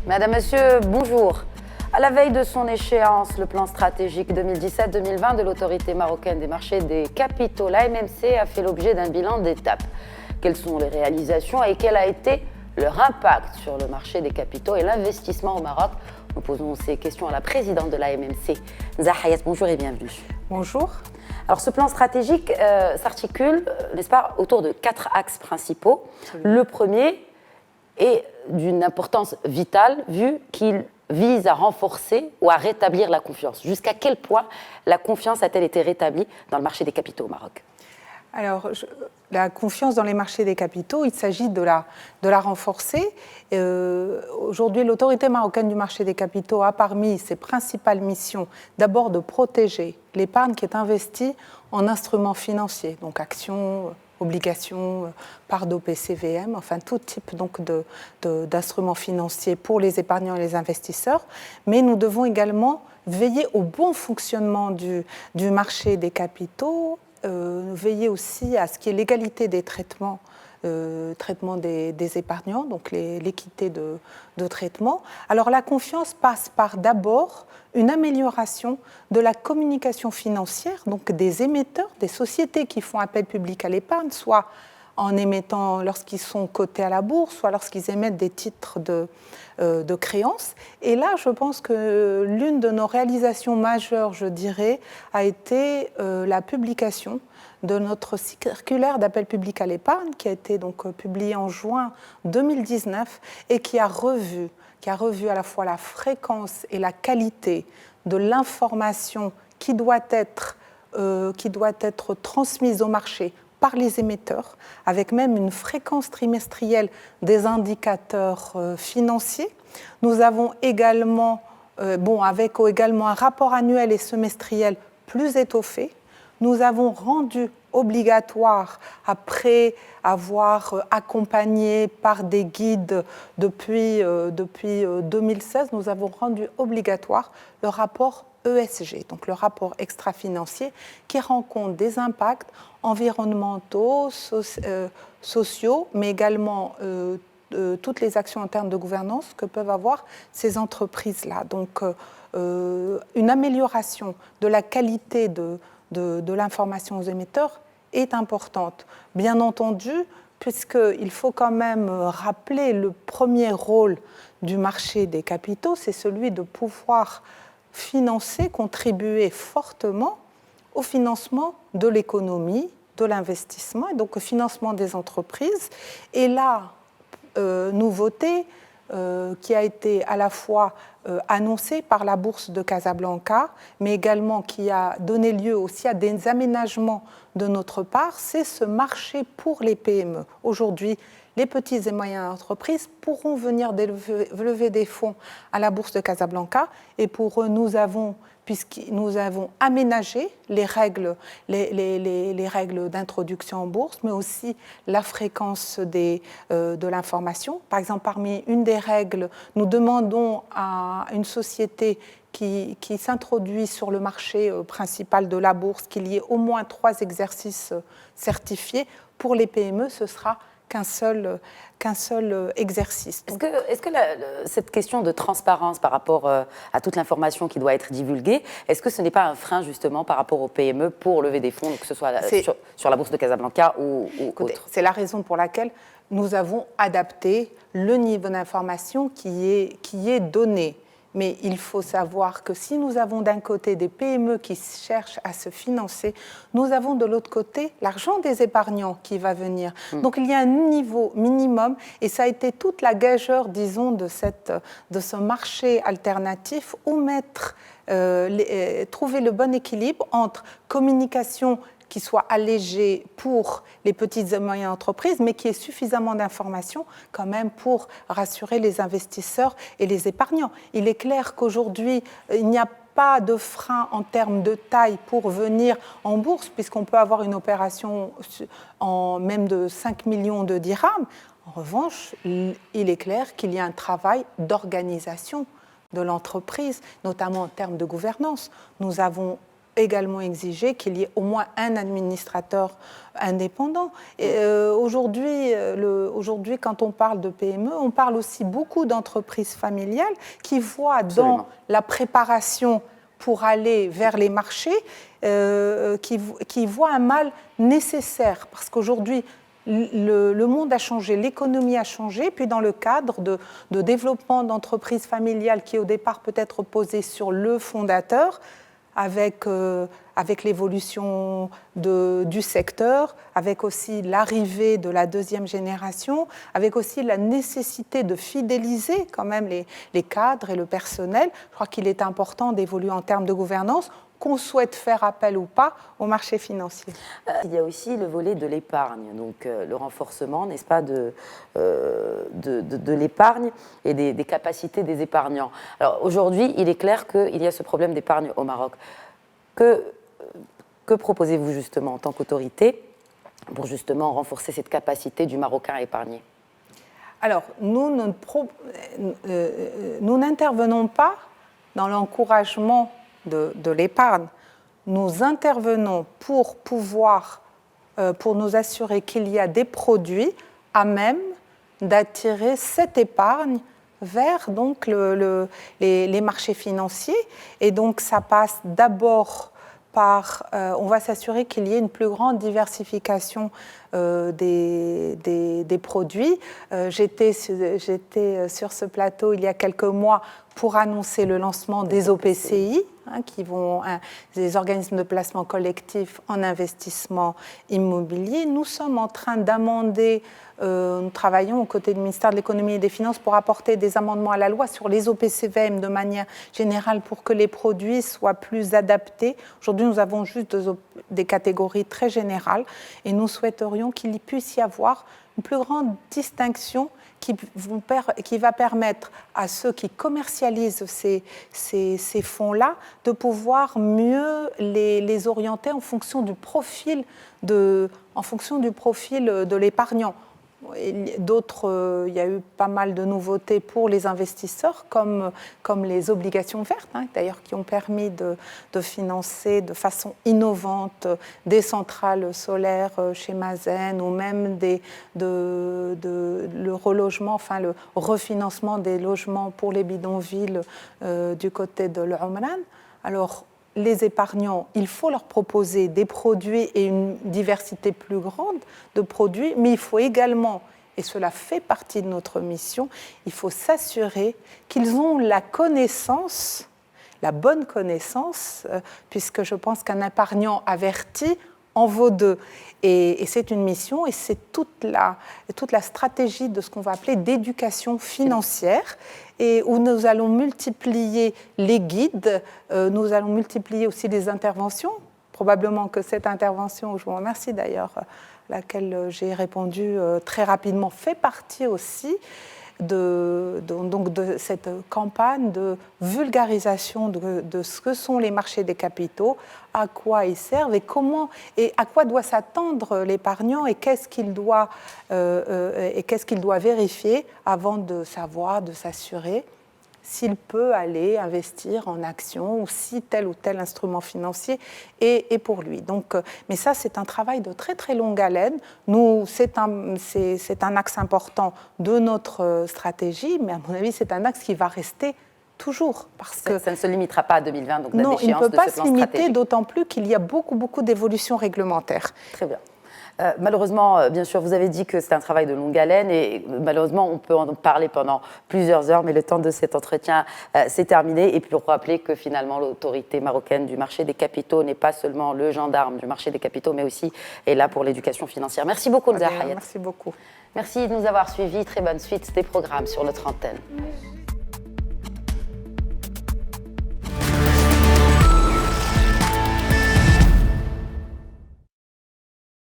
Madame, Monsieur, bonjour. À la veille de son échéance, le plan stratégique 2017-2020 de l'autorité marocaine des marchés des capitaux, l'AMMC, a fait l'objet d'un bilan d'étape. Quelles sont les réalisations et quel a été leur impact sur le marché des capitaux et l'investissement au Maroc? Nous posons ces questions à la présidente de l'AMMC, Zahayat. Bonjour et bienvenue. Bonjour. Alors, ce plan stratégique s'articule, n'est-ce pas, autour de 4 axes principaux. Le premier est d'une importance vitale, vu qu'il vise à renforcer ou à rétablir la confiance. Jusqu'à quel point la confiance a-t-elle été rétablie dans le marché des capitaux au Maroc? Alors, la confiance dans les marchés des capitaux, il s'agit de la renforcer. Aujourd'hui, l'autorité marocaine du marché des capitaux a parmi ses principales missions d'abord de protéger l'épargne qui est investie en instruments financiers, donc actions, obligations, parts d'OPCVM, enfin tout type donc d'instruments financiers pour les épargnants et les investisseurs. Mais nous devons également veiller au bon fonctionnement du marché des capitaux, veiller aussi à ce qu'il y ait l'égalité des traitements, des épargnants, donc l'équité de traitement. Alors la confiance passe par d'abord une amélioration de la communication financière, donc des émetteurs, des sociétés qui font appel public à l'épargne, soit en émettant lorsqu'ils sont cotés à la bourse, soit lorsqu'ils émettent des titres de créances. Et là, je pense que l'une de nos réalisations majeures, je dirais, a été la publication de notre circulaire d'appel public à l'épargne, qui a été donc publiée en juin 2019 et qui a revu à la fois la fréquence et la qualité de l'information qui doit être transmise au marché par les émetteurs, avec même une fréquence trimestrielle des indicateurs financiers. Nous avons également, avec également un rapport annuel et semestriel plus étoffé. Nous avons rendu obligatoire, après avoir accompagné par des guides depuis 2016, nous avons rendu obligatoire le rapport ESG, donc le rapport extra-financier, qui rend compte des impacts environnementaux, sociaux, mais également toutes les actions en termes de gouvernance que peuvent avoir ces entreprises-là. Donc, une amélioration de la qualité de l'information aux émetteurs est importante. Bien entendu, puisqu'il faut quand même rappeler le premier rôle du marché des capitaux, c'est celui de pouvoir financer, contribuer fortement au financement de l'économie, de l'investissement et donc au financement des entreprises. Et la nouveauté qui a été à la fois annoncée par la Bourse de Casablanca, mais également qui a donné lieu aussi à des aménagements de notre part, c'est ce marché pour les PME. Aujourd'hui, les petites et moyennes entreprises pourront venir lever des fonds à la Bourse de Casablanca et pour eux, nous avons aménagé les règles d'introduction en bourse, mais aussi la fréquence de l'information. Par exemple, parmi une des règles, nous demandons à une société qui s'introduit sur le marché principal de la bourse qu'il y ait au moins 3 exercices certifiés. Pour les PME, ce sera qu'un seul exercice. Est-ce que cette question de transparence par rapport à toute l'information qui doit être divulguée, est-ce que ce n'est pas un frein justement par rapport aux PME pour lever des fonds, que ce soit sur la bourse de Casablanca ou autre? C'est la raison pour laquelle nous avons adapté le niveau d'information qui est donné. Mais il faut savoir que si nous avons d'un côté des PME qui cherchent à se financer, nous avons de l'autre côté l'argent des épargnants qui va venir. Donc il y a un niveau minimum et ça a été toute la gageure, disons, de ce marché alternatif où trouver le bon équilibre entre communication qui soit allégé pour les petites et moyennes entreprises, mais qui ait suffisamment d'informations quand même pour rassurer les investisseurs et les épargnants. Il est clair qu'aujourd'hui, il n'y a pas de frein en termes de taille pour venir en bourse, puisqu'on peut avoir une opération même de 5 millions de dirhams. En revanche, il est clair qu'il y a un travail d'organisation de l'entreprise, notamment en termes de gouvernance. Nous avons également exigé qu'il y ait au moins un administrateur indépendant. aujourd'hui, quand on parle de PME, on parle aussi beaucoup d'entreprises familiales qui voient dans la préparation pour aller vers les marchés, qui voient un mal nécessaire. Parce qu'aujourd'hui, le monde a changé, l'économie a changé, puis dans le cadre de développement d'entreprises familiales qui au départ peut être posées sur le fondateur, avec l'évolution du secteur, avec aussi l'arrivée de la deuxième génération, avec aussi la nécessité de fidéliser quand même les cadres et le personnel. Je crois qu'il est important d'évoluer en termes de gouvernance, qu'on souhaite faire appel ou pas au marché financier. Il y a aussi le volet de l'épargne, donc le renforcement, n'est-ce pas, de l'épargne et des capacités des épargnants. Alors aujourd'hui, il est clair qu'il y a ce problème d'épargne au Maroc. Que proposez-vous justement en tant qu'autorité pour justement renforcer cette capacité du Marocain à épargner? Alors, nous n'intervenons pas dans l'encouragement de l'épargne. Nous intervenons pour nous assurer qu'il y a des produits à même d'attirer cette épargne vers donc les marchés financiers. Et donc ça passe d'abord par, on va s'assurer qu'il y ait une plus grande diversification des produits. J'étais sur ce plateau il y a quelques mois pour annoncer le lancement des OPCI, des organismes de placement collectif en investissement immobilier. Nous sommes en train d'amender, nous travaillons aux côtés du ministère de l'économie et des finances pour apporter des amendements à la loi sur les OPCVM de manière générale pour que les produits soient plus adaptés. Aujourd'hui, nous avons juste des catégories très générales et nous souhaiterions qu'il puisse y avoir une plus grande distinction qui va permettre à ceux qui commercialisent ces fonds-là de pouvoir mieux les orienter en fonction du profil de l'épargnant. Il y a eu pas mal de nouveautés pour les investisseurs, comme les obligations vertes, d'ailleurs, qui ont permis de financer de façon innovante des centrales solaires chez Mazen, ou même le relogement, enfin le refinancement des logements pour les bidonvilles du côté de l'Oman. Alors, les épargnants, il faut leur proposer des produits et une diversité plus grande de produits, mais il faut également, et cela fait partie de notre mission, il faut s'assurer qu'ils ont la connaissance, la bonne connaissance, puisque je pense qu'un épargnant averti en vaut deux. Et c'est une mission, et c'est toute la stratégie de ce qu'on va appeler d'éducation financière, et où nous allons multiplier les guides, nous allons multiplier aussi les interventions. Probablement que cette intervention, je vous remercie d'ailleurs, laquelle j'ai répondu très rapidement, fait partie aussi de cette campagne de vulgarisation de ce que sont les marchés des capitaux, à quoi ils servent et à quoi doit s'attendre l'épargnant et qu'est-ce qu'il doit vérifier avant de savoir, de s'assurer s'il peut aller investir en actions ou si tel ou tel instrument financier est pour lui. Donc, mais ça, c'est un travail de très très longue haleine. C'est un axe important de notre stratégie, mais à mon avis, c'est un axe qui va rester toujours. Parce que ça ne se limitera pas à 2020, donc non, il ne peut pas se limiter, stratégique. D'autant plus qu'il y a beaucoup d'évolutions réglementaires. Très bien. Malheureusement, bien sûr, vous avez dit que c'est un travail de longue haleine et malheureusement, on peut en parler pendant plusieurs heures, mais le temps de cet entretien s'est terminé. Et puis, pour rappeler que finalement, l'autorité marocaine du marché des capitaux n'est pas seulement le gendarme du marché des capitaux, mais aussi est là pour l'éducation financière. Merci beaucoup, Nzar Hayat. Merci beaucoup. Merci de nous avoir suivis. Très bonne suite des programmes sur notre antenne.